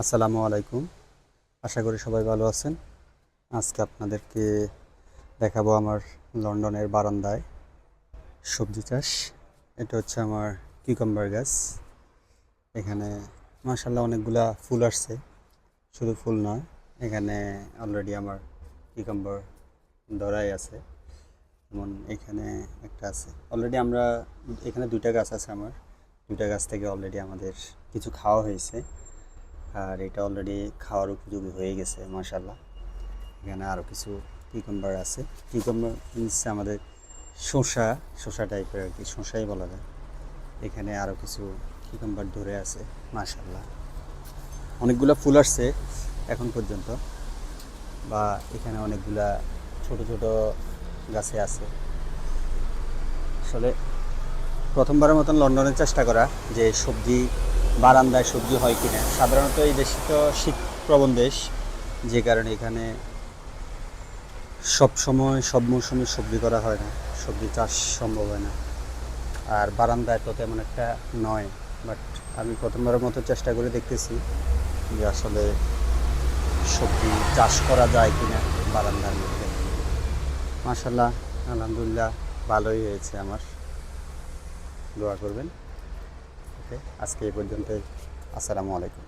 আসসালামু আলাইকুম। আশা করি সবাই ভালো আছেন। আজকে আপনাদেরকে দেখাবো আমার লন্ডনের বারান্দায় সবজি চাষ। এটা হচ্ছে আমার কিউকাম্বার গাছ। এখানে মাশাআল্লাহ অনেকগুলা ফুল আসছে, শুধু ফুল নয়, এখানে অলরেডি আমার কিউকাম্বার ধরাই আছে। যেমন এখানে একটা আছে অলরেডি। আমরা এখানে দুইটা গাছ আছে, আমার দুইটা গাছ থেকে অলরেডি আমাদের কিছু খাওয়া হয়েছে, আর এটা অলরেডি খাওয়ার উপযোগী হয়ে গেছে মাশাআল্লাহ। এখানে আরও কিছু কিউকাম্বার আছে। কিউকাম্বার মিনস আমাদের শসা টাইপের আর কি, শসাই বলা যায়। এখানে আরও কিছু কিউকাম্বার ধরে আছে মাশাআল্লাহ। অনেকগুলা ফুল আসছে এখন পর্যন্ত, বা এখানে অনেকগুলা ছোট ছোট গাছে আছে। আসলে প্রথমবারের মতন লন্ডনে চেষ্টা করা যে সবজি বারান্দায় সবজি হয় কিনা। সাধারণত এই দেশ তো শীত প্রবণ দেশ, যে কারণে এখানে সব সময় সব মৌসুমে সবজি করা হয় না, সবজি চাষ সম্ভব হয় না। আর বারান্দায় তো তেমন একটা নয়, বাট আমি প্রথমবারের মতো চেষ্টা করে দেখতেছি যে আসলে সবজি চাষ করা যায় কিনা বারান্দার মধ্যে। মাশাআল্লাহ, আলহামদুলিল্লাহ, ভালোই হয়েছে আমার। দোয়া করবেন। ওকে, আজকে এই পর্যন্তই। আসসালামু আলাইকুম।